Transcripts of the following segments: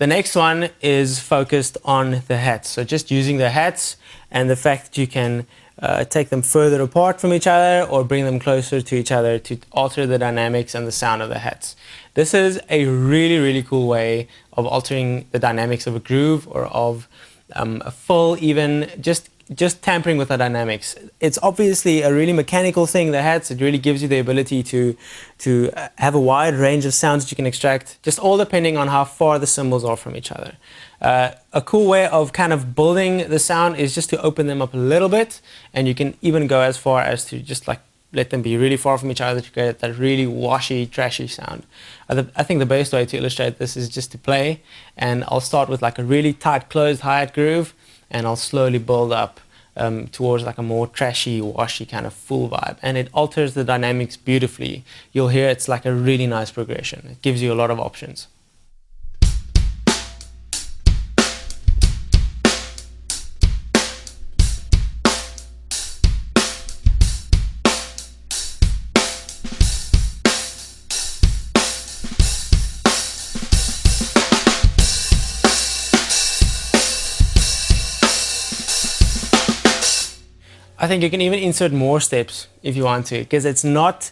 The next one is focused on the hats. So just using the hats and the fact that you can take them further apart from each other or bring them closer to each other to alter the dynamics and the sound of the hats. This is a really, really cool way of altering the dynamics of a groove or of a full, even just tampering with the dynamics. It's obviously a really mechanical thing, the hats. It really gives you the ability to have a wide range of sounds that you can extract, just all depending on how far the cymbals are from each other. A cool way of kind of building the sound is just to open them up a little bit, and you can even go as far as to just like let them be really far from each other to create that really washy, trashy sound. I think the best way to illustrate this is just to play, and I'll start with like a really tight closed hi-hat groove, and I'll slowly build up towards like a more trashy, washy kind of full vibe, and it alters the dynamics beautifully. You'll hear it's like a really nice progression. It gives you a lot of options. I think you can even insert more steps if you want to, because it's not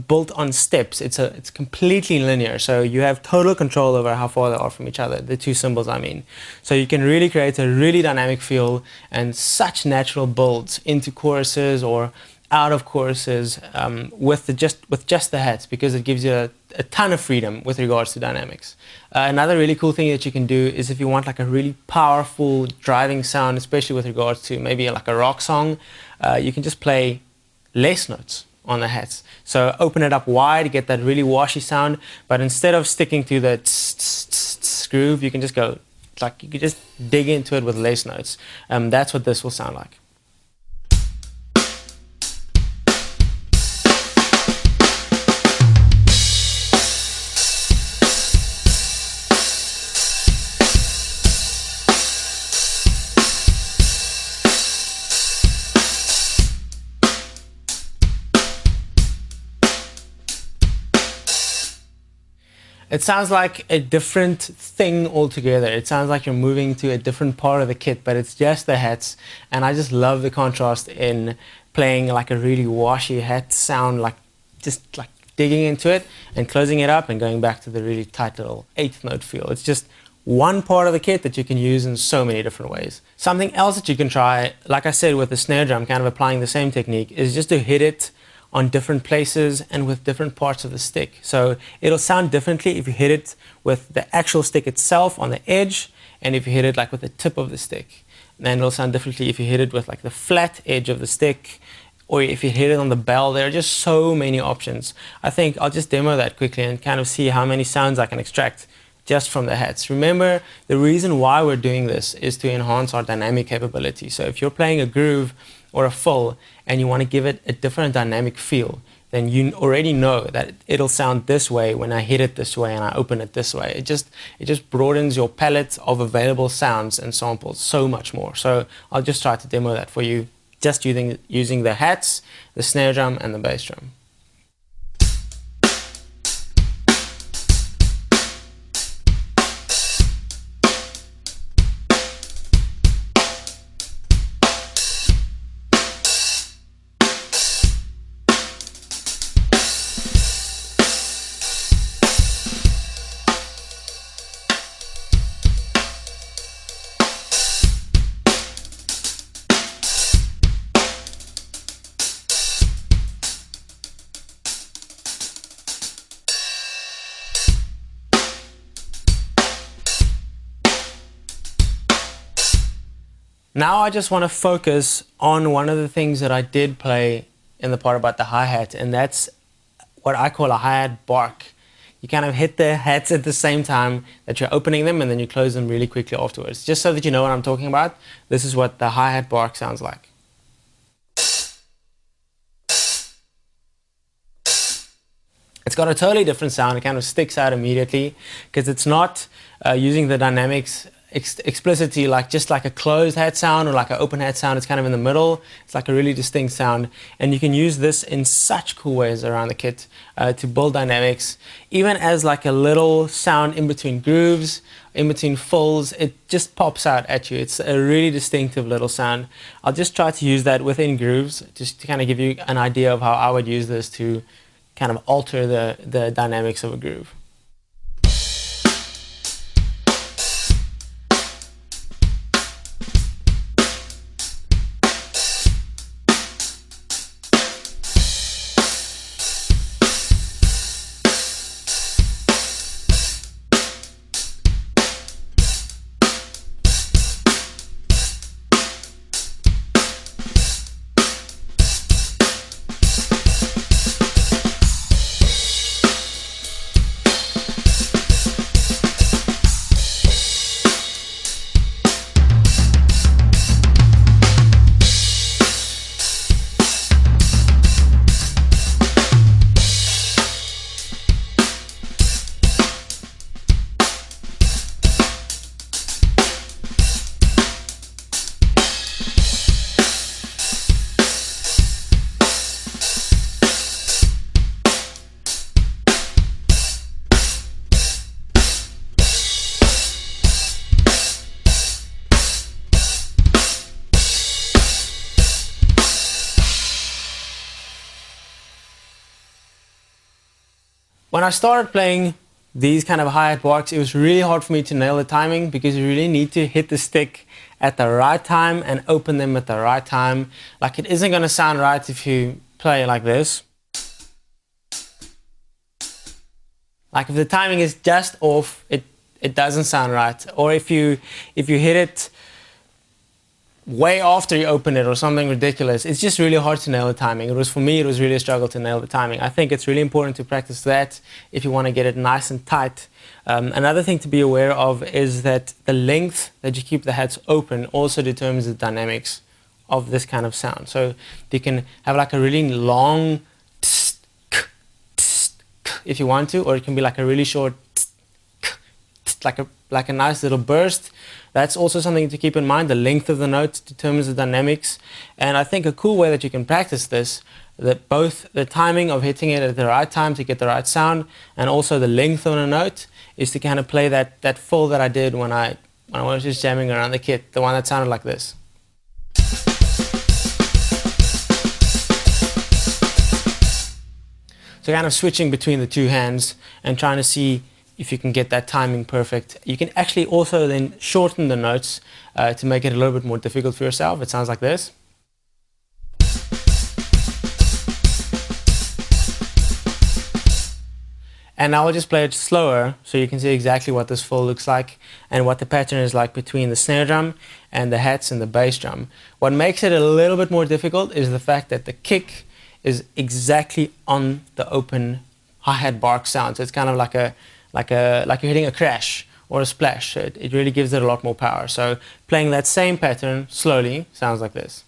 built on steps. It's completely linear. So you have total control over how far they are from each other, the two cymbals I mean. So you can really create a really dynamic feel and such natural builds into choruses or out of choruses with just the hats, because it gives you a ton of freedom with regards to dynamics. Another really cool thing that you can do is if you want like a really powerful driving sound, especially with regards to maybe like a rock song, you can just play less notes on the hats. So open it up wide, get that really washy sound, but instead of sticking to the groove, you can just go, like you can just dig into it with less notes. That's what this will sound like. It sounds like a different thing altogether. It sounds like you're moving to a different part of the kit, but it's just the hats. And I just love the contrast in playing like a really washy hat sound, like just like digging into it and closing it up and going back to the really tight little eighth note feel. It's just one part of the kit that you can use in so many different ways. Something else that you can try, like I said with the snare drum, kind of applying the same technique, is just to hit it on different places and with different parts of the stick. So it'll sound differently if you hit it with the actual stick itself on the edge, and if you hit it like with the tip of the stick. Then it'll sound differently if you hit it with like the flat edge of the stick, or if you hit it on the bell. There are just so many options. I think I'll just demo that quickly and kind of see how many sounds I can extract just from the hats. Remember, the reason why we're doing this is to enhance our dynamic capability. So if you're playing a groove or a fill and you want to give it a different dynamic feel, then you already know that it'll sound this way when I hit it this way and I open it this way. It just broadens your palette of available sounds and samples so much more. So I'll just try to demo that for you, just using the hats, the snare drum and the bass drum. Now I just want to focus on one of the things that I did play in the part about the hi-hat, and that's what I call a hi-hat bark. You kind of hit the hats at the same time that you're opening them, and then you close them really quickly afterwards. Just so that you know what I'm talking about, this is what the hi-hat bark sounds like. It's got a totally different sound. It kind of sticks out immediately because it's not using the dynamics explicitly like just like a closed head sound or like an open head sound. It's kind of in the middle. It's like a really distinct sound, and you can use this in such cool ways around the kit to build dynamics, even as like a little sound in between grooves, in between fills. It just pops out at you. It's a really distinctive little sound. I'll just try to use that within grooves just to kind of give you an idea of how I would use this to kind of alter the dynamics of a groove. When I started playing these kind of hi-hat barks, it was really hard for me to nail the timing because you really need to hit the stick at the right time and open them at the right time. Like, it isn't going to sound right if you play like this. Like, if the timing is just off, it doesn't sound right. Or if you hit it way after you open it or something ridiculous, it's just really hard to nail the timing. For me, it was really a struggle to nail the timing. I think it's really important to practice that if you want to get it nice and tight. Another thing to be aware of is that the length that you keep the hats open also determines the dynamics of this kind of sound. So you can have like a really long if you want to, or it can be like a really short like a nice little burst. That's also something to keep in mind. The length of the note determines the dynamics. And I think a cool way that you can practice this, that both the timing of hitting it at the right time to get the right sound, and also the length of a note, is to kind of play that fill that I did when I was just jamming around the kit, the one that sounded like this. So kind of switching between the two hands and trying to see if you can get that timing perfect. You can actually also then shorten the notes to make it a little bit more difficult for yourself. It sounds like this. And now I'll just play it slower so you can see exactly what this fill looks like and what the pattern is like between the snare drum and the hats and the bass drum. What makes it a little bit more difficult is the fact that the kick is exactly on the open hi-hat bark sound. So it's kind of like you're hitting a crash or a splash. So it really gives it a lot more power. So playing that same pattern slowly sounds like this.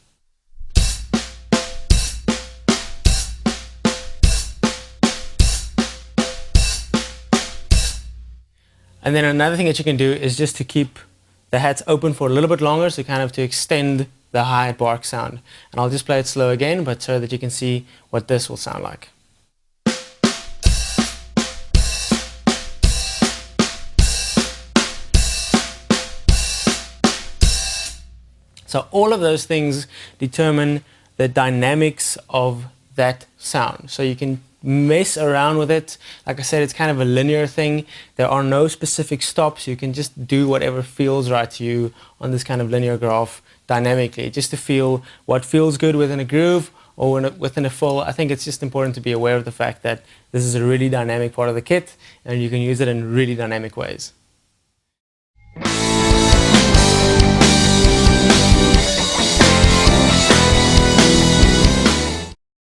And then another thing that you can do is just to keep the hats open for a little bit longer, so kind of to extend the hi-hat bark sound. And I'll just play it slow again, but so that you can see what this will sound like. So all of those things determine the dynamics of that sound. So you can mess around with it. Like I said, it's kind of a linear thing. There are no specific stops. You can just do whatever feels right to you on this kind of linear graph dynamically, just to feel what feels good within a groove or within a fill. I think it's just important to be aware of the fact that this is a really dynamic part of the kit and you can use it in really dynamic ways.